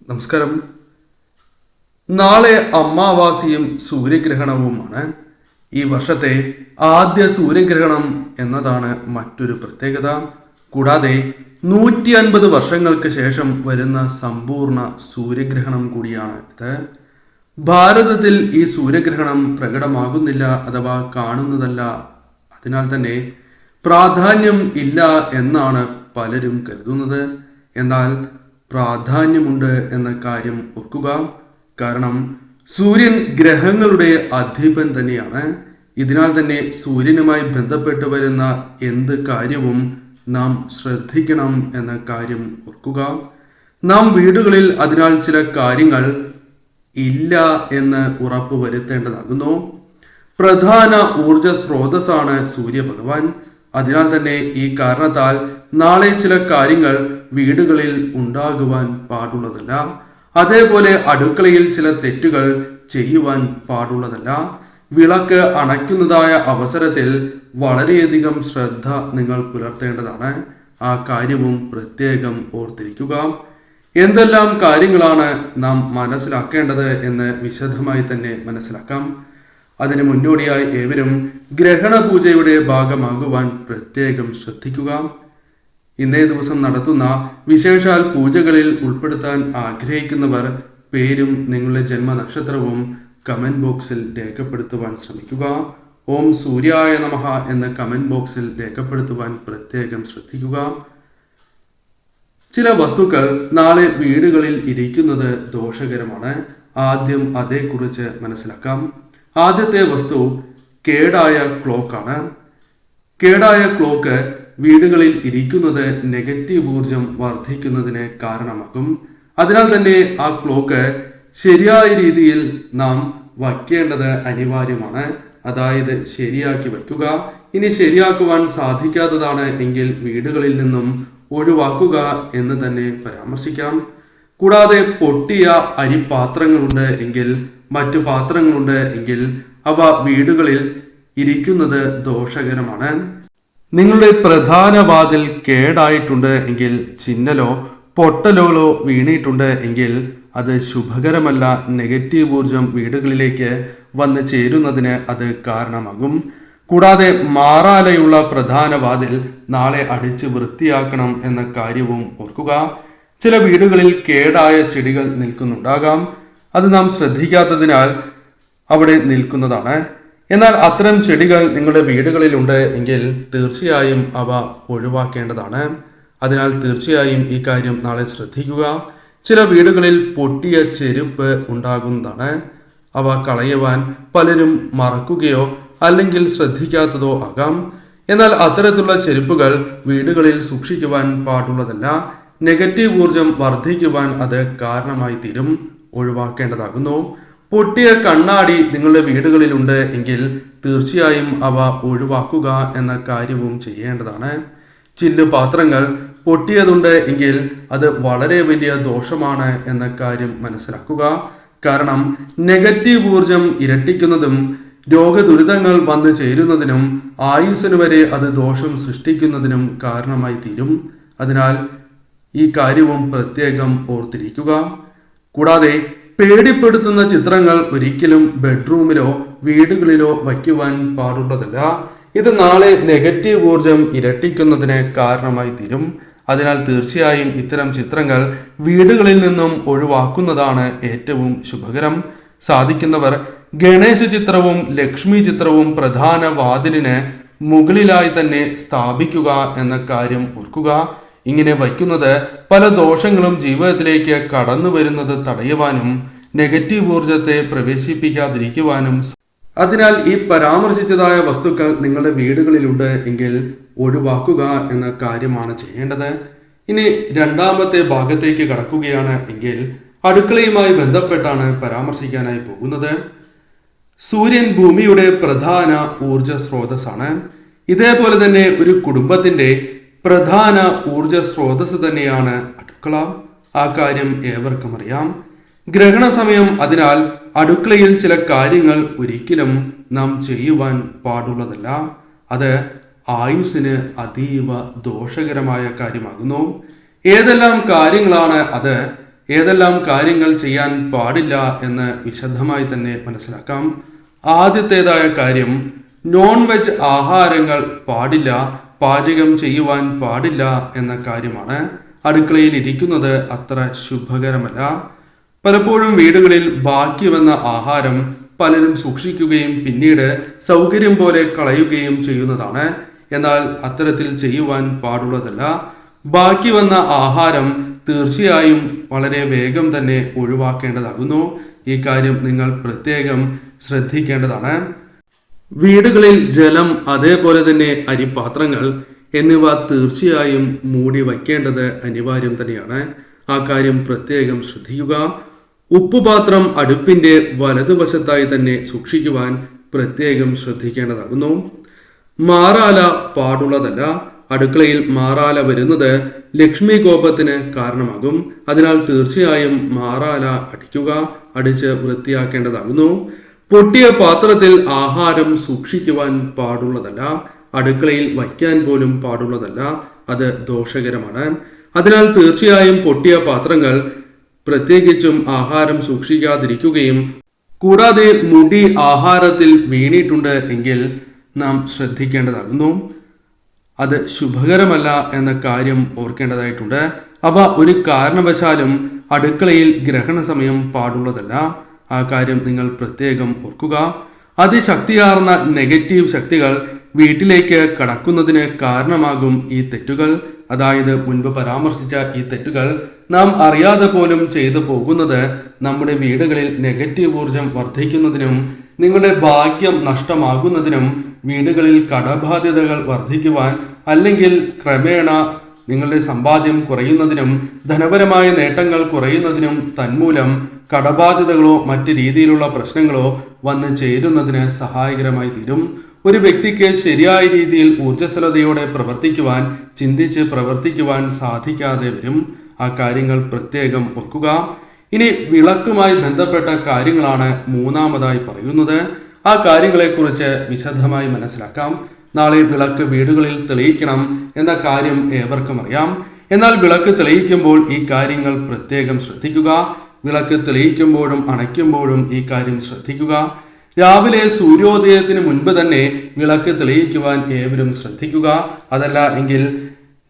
നമസ്കാരം. നാളെ അമാവാസിയും സൂര്യഗ്രഹണവുമാണ്. ഈ വർഷത്തെ ആദ്യ സൂര്യഗ്രഹണം എന്നതാണ് മറ്റൊരു പ്രത്യേകത. കൂടാതെ 150 വർഷങ്ങൾക്ക് ശേഷം വരുന്ന സമ്പൂർണ്ണ സൂര്യഗ്രഹണം കൂടിയാണ് ഇത്. ഭാരതത്തിൽ ഈ സൂര്യഗ്രഹണം പ്രകടമാകുന്നില്ല അഥവാ കാണുന്നതല്ല. അതിനാൽ തന്നെ പ്രാധാന്യം ഇല്ല എന്നാണ് പലരും കരുതുന്നത്. എന്നാൽ പ്രാധാന്യമുണ്ട് എന്ന കാര്യം ഓർക്കുക. കാരണം സൂര്യൻ ഗ്രഹങ്ങളുടെ അധിപൻ തന്നെയാണ്. ഇതിനാൽ തന്നെ സൂര്യനുമായി ബന്ധപ്പെട്ട് വരുന്ന എന്ത് കാര്യവും നാം ശ്രദ്ധിക്കണം എന്ന കാര്യം ഓർക്കുക. നാം വീടുകളിൽ അതിനാൽ ചില കാര്യങ്ങൾ ഇല്ല എന്ന് ഉറപ്പ് വരുത്തേണ്ടതാകുന്നു. പ്രധാന ഊർജ സ്രോതസ്സാണ് സൂര്യഭഗവാൻ. അതിനാൽ തന്നെ ഈ കാരണത്താൽ നാളെ ചില കാര്യങ്ങൾ വീടുകളിൽ ഉണ്ടാകുവാൻ പാടുള്ളതല്ല. അതേപോലെ അടുക്കളയിൽ ചില തെറ്റുകൾ ചെയ്യുവാൻ പാടുള്ളതല്ല. വിളക്ക് അണയ്ക്കുന്നതായ അവസരത്തിൽ വളരെയധികം ശ്രദ്ധ നിങ്ങൾ പുലർത്തേണ്ടതാണ്. ആ കാര്യവും പ്രത്യേകം ഓർത്തിരിക്കുക. എന്തെല്ലാം കാര്യങ്ങളാണ് നാം മനസ്സിലാക്കേണ്ടത് എന്ന് വിശദമായി തന്നെ മനസ്സിലാക്കാം. അതിന് മുന്നോടിയായി ഏവരും ഗ്രഹണ പൂജയുടെ ഭാഗമാകുവാൻ പ്രത്യേകം ശ്രദ്ധിക്കുക. ഇന്നേ ദിവസം നടത്തുന്ന വിശേഷാൽ പൂജകളിൽ ഉൾപ്പെടുത്താൻ ആഗ്രഹിക്കുന്നവർ പേരും നിങ്ങളുടെ ജന്മനക്ഷത്രവും കമന്റ് ബോക്സിൽ രേഖപ്പെടുത്തുവാൻ ശ്രമിക്കുക. ഓം സൂര്യായ നമഃ എന്ന കമന്റ് ബോക്സിൽ രേഖപ്പെടുത്തുവാൻ പ്രത്യേകം ശ്രദ്ധിക്കുക. ചില വസ്തുക്കൾ നാളെ വീടുകളിൽ ഇരിക്കുന്നത് ദോഷകരമാണ്. ആദ്യം അതേക്കുറിച്ച് മനസ്സിലാക്കാം. ആദ്യത്തെ വസ്തു കേടായ ക്ലോക്കാണ്. കേടായ ക്ലോക്ക് വീടുകളിൽ ഇരിക്കുന്നത് നെഗറ്റീവ് ഊർജം വർദ്ധിക്കുന്നതിന് കാരണമാകും. അതിനാൽ തന്നെ ആ ക്ലോക്ക് ശരിയായ രീതിയിൽ നാം വയ്ക്കേണ്ടത് അനിവാര്യമാണ്. അതായത് ശരിയാക്കി വയ്ക്കുക. ഇനി ശരിയാക്കുവാൻ സാധിക്കാത്തതാണ് എങ്കിൽ വീടുകളിൽ നിന്നും ഒഴിവാക്കുക എന്ന് തന്നെ പരാമർശിക്കാം. കൂടാതെ പൊട്ടിയ അരിപാത്രങ്ങളുണ്ട് എങ്കിൽ, മറ്റു പാത്രങ്ങളുണ്ട് എങ്കിൽ അവ വീടുകളിൽ ഇരിക്കുന്നത് ദോഷകരമാണ്. നിങ്ങളുടെ പ്രധാന വാതിൽ കേടായിട്ടുണ്ട് എങ്കിൽ, ചിന്നലോ പൊട്ടലുകളോ വീണിട്ടുണ്ട് എങ്കിൽ അത് ശുഭകരമല്ല. നെഗറ്റീവ് ഊർജം വീടുകളിലേക്ക് വന്ന് ചേരുന്നതിന് അത് കാരണമാകും. കൂടാതെ മാറാലയുള്ള പ്രധാന വാതിൽ നാളെ അടിച്ച് വൃത്തിയാക്കണം എന്ന കാര്യവും ഓർക്കുക. ചില വീടുകളിൽ കേടായ ചെടികൾ നിൽക്കുന്നുണ്ടാകാം. അത് നാം ശ്രദ്ധിക്കാത്തതിനാൽ അവിടെ നിൽക്കുന്നതാണ്. എന്നാൽ അത്തരം ചെടികൾ നിങ്ങളുടെ വീടുകളിലുണ്ട് എങ്കിൽ തീർച്ചയായും അവ ഒഴിവാക്കേണ്ടതാണ്. അതിനാൽ തീർച്ചയായും ഈ കാര്യം നാളെ ശ്രദ്ധിക്കുക. ചില വീടുകളിൽ പൊട്ടിയ ചെരുപ്പ് ഉണ്ടാകുന്നതാണ്. അവ കളയുവാൻ പലരും മറക്കുകയോ അല്ലെങ്കിൽ ശ്രദ്ധിക്കാത്തതോ ആകാം. എന്നാൽ അത്തരത്തിലുള്ള ചെരുപ്പുകൾ വീടുകളിൽ സൂക്ഷിക്കുവാൻ പാടുള്ളതല്ല. നെഗറ്റീവ് ഊർജം വർദ്ധിക്കുവാൻ അത് കാരണമായി തീരും. ഒഴിവാക്കേണ്ടതാകുന്നു. പൊട്ടിയ കണ്ണാടി നിങ്ങളുടെ വീടുകളിലുണ്ട് എങ്കിൽ തീർച്ചയായും അവ ഒഴിവാക്കുക എന്ന കാര്യവും ചെയ്യേണ്ടതാണ്. ചില്ല് പാത്രങ്ങൾ പൊട്ടിയതുണ്ട് എങ്കിൽ അത് വളരെ വലിയ ദോഷമാണ് എന്ന കാര്യം മനസ്സിലാക്കുക. കാരണം നെഗറ്റീവ് ഊർജം ഇരട്ടിക്കുന്നതും രോഗദുരിതങ്ങൾ വന്നു ചേരുന്നതിനും ആയുസ്സിന് വരെ അത് ദോഷം സൃഷ്ടിക്കുന്നതിനും കാരണമായി തീരും. അതിനാൽ ഈ കാര്യവും പ്രത്യേകം ഓർത്തിരിക്കുക. കൂടാതെ പേടിപ്പെടുത്തുന്ന ചിത്രങ്ങൾ ഒരിക്കലും ബെഡ്റൂമിലോ വീടുകളിലോ വയ്ക്കുവാൻ പാടുള്ളതല്ല. ഇത് നാളെ നെഗറ്റീവ് ഊർജം ഇരട്ടിക്കുന്നതിന് കാരണമായി തീരും. അതിനാൽ തീർച്ചയായും ഇത്തരം ചിത്രങ്ങൾ വീടുകളിൽ നിന്നും ഒഴിവാക്കുന്നതാണ് ഏറ്റവും ശുഭകരം. സാധിക്കുന്നവർ ഗണേശ ചിത്രവും ലക്ഷ്മി ചിത്രവും പ്രധാന വാതിലിന് മുകളിലായി തന്നെ സ്ഥാപിക്കുക എന്ന കാര്യം ഓർക്കുക. ഇങ്ങനെ വയ്ക്കുന്നത് പല ദോഷങ്ങളും ജീവിതത്തിലേക്ക് കടന്നു വരുന്നത് തടയുവാനും നെഗറ്റീവ് ഊർജത്തെ പ്രവേശിപ്പിക്കാതിരിക്കുവാനും. അതിനാൽ ഈ പരാമർശിച്ചതായ വസ്തുക്കൾ നിങ്ങളുടെ വീടുകളിലുണ്ട് എങ്കിൽ ഒഴിവാക്കുക എന്ന കാര്യമാണ് ചെയ്യേണ്ടത്. ഇനി രണ്ടാമത്തെ ഭാഗത്തേക്ക് കടക്കുകയാണ് എങ്കിൽ അടുക്കളയുമായി ബന്ധപ്പെട്ടാണ് പരാമർശിക്കാനായി പോകുന്നത്. സൂര്യൻ ഭൂമിയുടെ പ്രധാന ഊർജ സ്രോതസ്സാണ്. ഇതേപോലെ തന്നെ ഒരു കുടുംബത്തിന്റെ പ്രധാന ഊർജ സ്രോതസ് തന്നെയാണ് അടുക്കള. ആ കാര്യം ഏവർക്കും അറിയാം. ഗ്രഹണ സമയം. അതിനാൽ അടുക്കളയിൽ ചില കാര്യങ്ങൾ ഒരിക്കലും നാം ചെയ്യുവാൻ പാടുള്ളതല്ല. അത് ആയുസ്സിന് അതീവ ദോഷകരമായ കാര്യമാകുന്നു. ഏതെല്ലാം കാര്യങ്ങളാണ് അത് ഏതെല്ലാം കാര്യങ്ങൾ ചെയ്യാൻ പാടില്ല എന്ന് വിശദമായി തന്നെ മനസ്സിലാക്കാം. ആദ്യത്തേതായ കാര്യം, നോൺ വെജ് ആഹാരങ്ങൾ പാടില്ല, പാചകം ചെയ്യുവാൻ പാടില്ല എന്ന കാര്യമാണ്. അടുക്കളയിൽ ഇരിക്കുന്നത് അത്ര ശുഭകരമല്ല. പലപ്പോഴും വീടുകളിൽ ബാക്കി വന്ന ആഹാരം പലരും സൂക്ഷിക്കുകയും പിന്നീട് സൗകര്യം പോലെ കളയുകയും ചെയ്യുന്നതാണ്. എന്നാൽ അത്തരത്തിൽ ചെയ്യുവാൻ പാടുള്ളതല്ല. ബാക്കി വന്ന ആഹാരം തീർച്ചയായും വളരെ വേഗം തന്നെ ഒഴിവാക്കേണ്ടതാകുന്നു. ഈ കാര്യം നിങ്ങൾ പ്രത്യേകം ശ്രദ്ധിക്കേണ്ടതാണ്. വീടുകളിൽ ജലം, അതേപോലെ തന്നെ അരിപാത്രങ്ങൾ എന്നിവ തീർച്ചയായും മൂടി വയ്ക്കേണ്ടത് അനിവാര്യം തന്നെയാണ്. ആ കാര്യം പ്രത്യേകം ശ്രദ്ധിക്കുക. ഉപ്പുപാത്രം അടുപ്പിന്റെ വലതുവശത്തായി തന്നെ സൂക്ഷിക്കുവാൻ പ്രത്യേകം ശ്രദ്ധിക്കേണ്ടതാകുന്നു. മാറാല പാടുള്ളതല്ല. അടുക്കളയിൽ മാറാല വരുന്നത് ലക്ഷ്മി കോപത്തിന് കാരണമാകും. അതിനാൽ തീർച്ചയായും മാറാല അടിച്ച് വൃത്തിയാക്കേണ്ടതാകുന്നു. പൊട്ടിയ പാത്രത്തിൽ ആഹാരം സൂക്ഷിക്കുവാൻ പാടുള്ളതല്ല. അടുക്കളയിൽ വയ്ക്കാൻ പോലും പാടുള്ളതല്ല. അത് ദോഷകരമാണ്. അതിനാൽ തീർച്ചയായും പൊട്ടിയ പാത്രങ്ങൾ പ്രത്യേകിച്ചും ആഹാരം സൂക്ഷിക്കാതിരിക്കുകയും, കൂടാതെ മുടി ആഹാരത്തിൽ വീണിട്ടുണ്ട് എങ്കിൽ നാം ശ്രദ്ധിക്കേണ്ടതാകുന്നു. അത് ശുഭകരമല്ല എന്ന കാര്യം ഓർക്കേണ്ടതായിട്ടുണ്ട്. അവ ഒരു കാരണവശാലും അടുക്കളയിൽ ഗ്രഹണ സമയം പാടുള്ളതല്ല. ആ കാര്യം നിങ്ങൾ പ്രത്യേകം ഓർക്കുക. അതിശക്തിയാർന്ന നെഗറ്റീവ് ശക്തികൾ വീട്ടിലേക്ക് കടക്കുന്നതിന് കാരണമാകും ഈ തെറ്റുകൾ. അതായത് മുൻപ് പരാമർശിച്ച ഈ തെറ്റുകൾ നാം അറിയാതെ പോലും ചെയ്തു പോകുന്നത് നമ്മുടെ വീടുകളിൽ നെഗറ്റീവ് ഊർജം വർദ്ധിക്കുന്നതിനും നിങ്ങളുടെ ഭാഗ്യം നഷ്ടമാകുന്നതിനും, വീടുകളിൽ കടബാധ്യതകൾ വർദ്ധിക്കുവാൻ അല്ലെങ്കിൽ ക്രമേണ നിങ്ങളുടെ സമ്പാദ്യം കുറയുന്നതിനും ധനപരമായ നേട്ടങ്ങൾ കുറയുന്നതിനും, തന്മൂലം കടബാധ്യതകളോ മറ്റ് രീതിയിലുള്ള പ്രശ്നങ്ങളോ വന്നു ചേരുന്നതിന് സഹായകരമായി തീരും. ഒരു വ്യക്തിക്ക് ശരിയായ രീതിയിൽ ഊർജ്ജസ്വലതയോടെ പ്രവർത്തിക്കുവാൻ, ചിന്തിച്ച് പ്രവർത്തിക്കുവാൻ സാധിക്കാതെ വരും. ആ കാര്യങ്ങൾ പ്രത്യേകം ഓർക്കുക. ഇനി വിളക്കുമായി ബന്ധപ്പെട്ട കാര്യങ്ങളാണ് മൂന്നാമതായി പറയുന്നത്. ആ കാര്യങ്ങളെക്കുറിച്ച് വിശദമായി മനസ്സിലാക്കാം. നാളെ വിളക്ക് വീടുകളിൽ തെളിയിക്കണം എന്ന കാര്യം ഏവർക്കും അറിയാം. എന്നാൽ വിളക്ക് തെളിയിക്കുമ്പോൾ ഈ കാര്യങ്ങൾ പ്രത്യേകം ശ്രദ്ധിക്കുക. വിളക്ക് തെളിയിക്കുമ്പോഴും അണയ്ക്കുമ്പോഴും ഈ കാര്യം ശ്രദ്ധിക്കുക. രാവിലെ സൂര്യോദയത്തിന് മുൻപ് തന്നെ വിളക്ക് തെളിയിക്കുവാൻ ഏവരും ശ്രദ്ധിക്കുക. അതല്ല എങ്കിൽ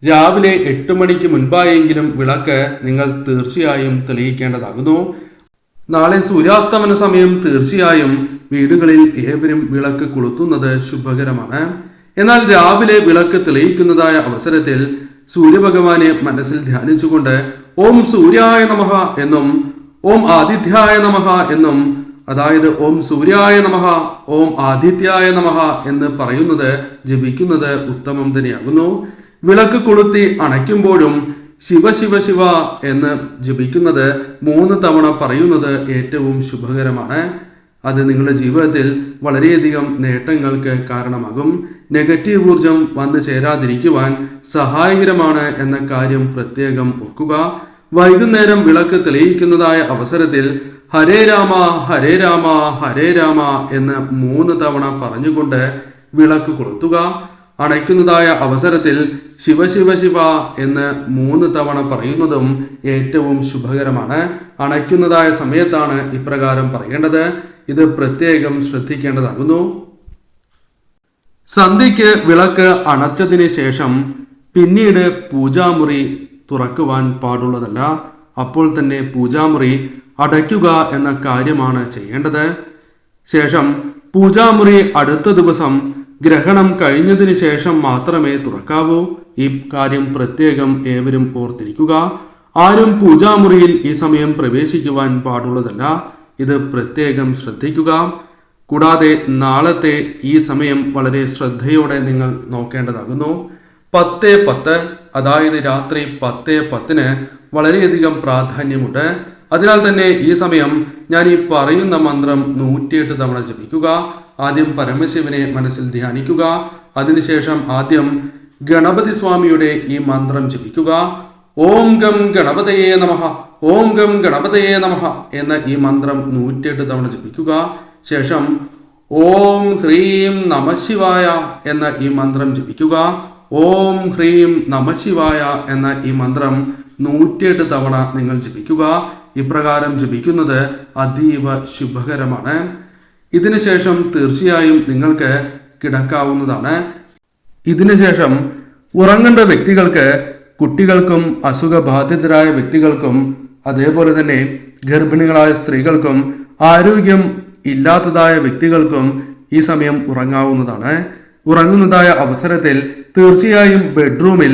രാവിലെ 8 മണിക്ക് മുൻപായെങ്കിലും വിളക്ക് നിങ്ങൾ തീർച്ചയായും തെളിയിക്കേണ്ടതാകുന്നു. നാളെ സൂര്യാസ്തമന സമയം തീർച്ചയായും വീടുകളിൽ ഏവരും വിളക്ക് കൊളുത്തുന്നത് ശുഭകരമാണ്. എന്നാൽ രാവിലെ വിളക്ക് തെളിയിക്കുന്നതായ അവസരത്തിൽ സൂര്യഭഗവാനെ മനസ്സിൽ ധ്യാനിച്ചുകൊണ്ട് ഓം സൂര്യായ നമഃ എന്നും ഓം ആദിത്യായ നമഃ എന്നും, അതായത് ഓം സൂര്യായ നമഃ, ഓം ആദിത്യായ നമഃ എന്ന് പറയുന്നത്, ജപിക്കുന്നത് ഉത്തമം തന്നെയാകുന്നു. വിളക്ക് കൊളുത്തി അണയ്ക്കുമ്പോഴും ശിവ ശിവ ശിവ എന്ന് ജപിക്കുന്നത് 3 തവണ പറയുന്നത് ഏറ്റവും ശുഭകരമാണ്. അത് നിങ്ങളുടെ ജീവിതത്തിൽ വളരെയധികം നേട്ടങ്ങൾക്ക് കാരണമാകും. നെഗറ്റീവ് ഊർജം വന്നു ചേരാതിരിക്കുവാൻ സഹായകരമാണ് എന്ന കാര്യം പ്രത്യേകം ഓർക്കുക. വൈകുന്നേരം വിളക്ക് തെളിയിക്കുന്നതായ അവസരത്തിൽ ഹരേ രാമ ഹരേ രാമ ഹരേ രാമ എന്ന് 3 തവണ പറഞ്ഞുകൊണ്ട് വിളക്ക് കൊളുത്തുക. അണയ്ക്കുന്നതായ അവസരത്തിൽ ശിവ ശിവ ശിവ എന്ന് 3 തവണ പറയുന്നതും ഏറ്റവും ശുഭകരമാണ്. അണയ്ക്കുന്നതായ സമയത്താണ് ഇപ്രകാരം പറയേണ്ടത്. ഇത് പ്രത്യേകം ശ്രദ്ധിക്കേണ്ടതാകുന്നു. സന്ധ്യയ്ക്ക് വിളക്ക് അണച്ചതിന് ശേഷം പിന്നീട് പൂജാമുറി തുറക്കുവാൻ പാടുള്ളതല്ല. അപ്പോൾ തന്നെ പൂജാമുറി അടയ്ക്കുക എന്ന കാര്യമാണ് ചെയ്യേണ്ടത്. ശേഷം പൂജാമുറി അടുത്ത ദിവസം ഗ്രഹണം കഴിഞ്ഞതിന് ശേഷം മാത്രമേ തുറക്കാവൂ. ഈ കാര്യം പ്രത്യേകം ഏവരും ഓർത്തിരിക്കുക. ആരും പൂജാമുറിയിൽ ഈ സമയം പ്രവേശിക്കുവാൻ പാടുള്ളതല്ല. ഇത് പ്രത്യേകം ശ്രദ്ധിക്കുക. കൂടാതെ നാളത്തെ ഈ സമയം വളരെ ശ്രദ്ധയോടെ നിങ്ങൾ നോക്കേണ്ടതാകുന്നു. 10:10, അതായത് രാത്രി 10:10 വളരെയധികം പ്രാധാന്യമുണ്ട്. അതിനാൽ തന്നെ ഈ സമയം ഞാൻ ഈ പറയുന്ന മന്ത്രം 108 തവണ ജപിക്കുക. ആദ്യം പരമശിവനെ മനസ്സിൽ ധ്യാനിക്കുക. അതിനുശേഷം ആദ്യം ഗണപതി സ്വാമിയുടെ ഈ മന്ത്രം ജപിക്കുക. ഓം ഗം ഗണപതയേ നമഃ, ഓം ഗം ഗണപതയേ നമഃ എന്ന ഈ മന്ത്രം 108 തവണ ജപിക്കുക. ശേഷം ഓം ഹ്രീം നമഃശിവായ എന്ന ഈ മന്ത്രം ജപിക്കുക. ഓം ഹ്രീം നമഃശിവായ എന്ന ഈ മന്ത്രം 108 തവണ നിങ്ങൾ ജപിക്കുക. ഇപ്രകാരം ജപിക്കുന്നത് അതീവ ശുഭകരമാണ്. ഇതിനുശേഷം തീർച്ചയായും നിങ്ങൾക്ക് കിടക്കാവുന്നതാണ്. ഇതിനുശേഷം ഉറങ്ങേണ്ട വ്യക്തികൾക്ക്, കുട്ടികൾക്കും അസുഖബാധിതരായ വ്യക്തികൾക്കും അതേപോലെ തന്നെ ഗർഭിണികളായ സ്ത്രീകൾക്കും ആരോഗ്യം ഇല്ലാത്തതായ വ്യക്തികൾക്കും ഈ സമയം ഉറങ്ങാവുന്നതാണ്. ഉറങ്ങുന്നതായ അവസരത്തിൽ തീർച്ചയായും ബെഡ്റൂമിൽ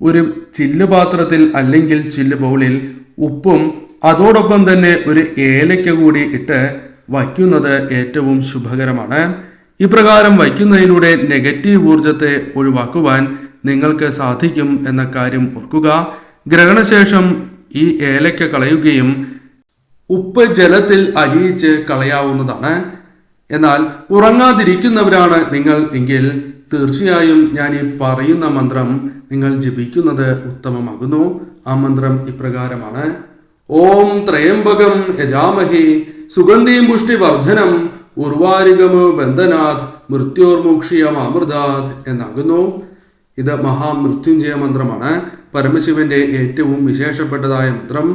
ഒരു ചില്ല് പാത്രത്തിൽ അല്ലെങ്കിൽ ചില്ല് ബൗളിൽ ഉപ്പും അതോടൊപ്പം തന്നെ ഒരു ഏലക്ക കൂടി ഇട്ട് വയ്ക്കുന്നത് ഏറ്റവും ശുഭകരമാണ്. ഇപ്രകാരം വയ്ക്കുന്നതിലൂടെ നെഗറ്റീവ് ഊർജത്തെ ഒഴിവാക്കുവാൻ നിങ്ങൾക്ക് സാധിക്കും എന്ന കാര്യം ഓർക്കുക. ഗ്രഹണശേഷം ഈ ഏലക്ക കളയുകയും ഉപ്പ് ജലത്തിൽ അലിയിച്ച് കളയാവുന്നതാണ്. എന്നാൽ ഉറങ്ങാതിരിക്കുന്നവരാണ് നിങ്ങൾ എങ്കിൽ തീർച്ചയായും ഞാൻ ഈ പറയുന്ന മന്ത്രം നിങ്ങൾ ജപിക്കുന്നത് ഉത്തമമാകുന്നു. ആ മന്ത്രം ഇപ്രകാരമാണ്: ഓം ത്രയംബകം യജാമഹേ സുഗന്ധിം പുഷ്ടിവർദ്ധനം ഉർവാരികമോ ബന്ധനാഥ് മൃത്യോർമുക്ഷിയമാമൃതാത് എന്നാകുന്നു. ഇത് മഹാമൃത്യുഞ്ജയ മന്ത്രമാണ്. പരമശിവന്റെ ഏറ്റവും വിശേഷപ്പെട്ടതായ മന്ത്രം.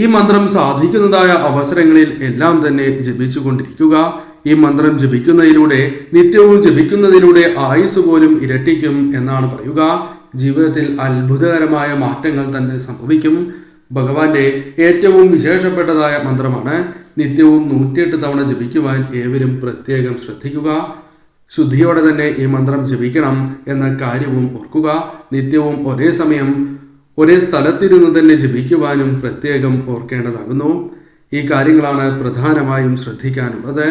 ഈ മന്ത്രം സാധിക്കുന്നതായ അവസരങ്ങളിൽ എല്ലാം തന്നെ ജപിച്ചു കൊണ്ടിരിക്കുക. ഈ മന്ത്രം ജപിക്കുന്നതിലൂടെ, നിത്യവും ജപിക്കുന്നതിലൂടെ ആയുസ് പോലും ഇരട്ടിക്കും എന്നാണ് പറയുക. ജീവിതത്തിൽ അത്ഭുതകരമായ മാറ്റങ്ങൾ തന്നെ സംഭവിക്കും. ഭഗവാന്റെ ഏറ്റവും വിശേഷപ്പെട്ടതായ മന്ത്രമാണ്. നിത്യവും 108 തവണ ജപിക്കുവാൻ ഏവരും പ്രത്യേകം ശ്രദ്ധിക്കുക. ശുദ്ധിയോടെ തന്നെ ഈ മന്ത്രം ജപിക്കണം എന്ന കാര്യവും ഓർക്കുക. നിത്യവും ഒരേ സമയം ഒരേ സ്ഥലത്തിരുന്ന് തന്നെ ജപിക്കുവാനും പ്രത്യേകം ഓർക്കേണ്ടതാകുന്നു. ഈ കാര്യങ്ങളാണ് പ്രധാനമായും ശ്രദ്ധിക്കാനുള്ളത്.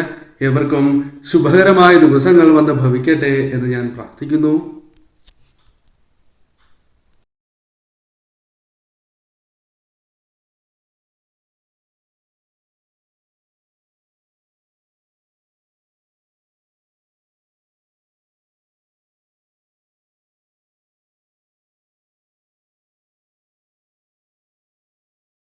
ഏവർക്കും ശുഭകരമായ ദിവസങ്ങൾ വന്ന് ഭവിക്കട്ടെ എന്ന് ഞാൻ പ്രാർത്ഥിക്കുന്നു.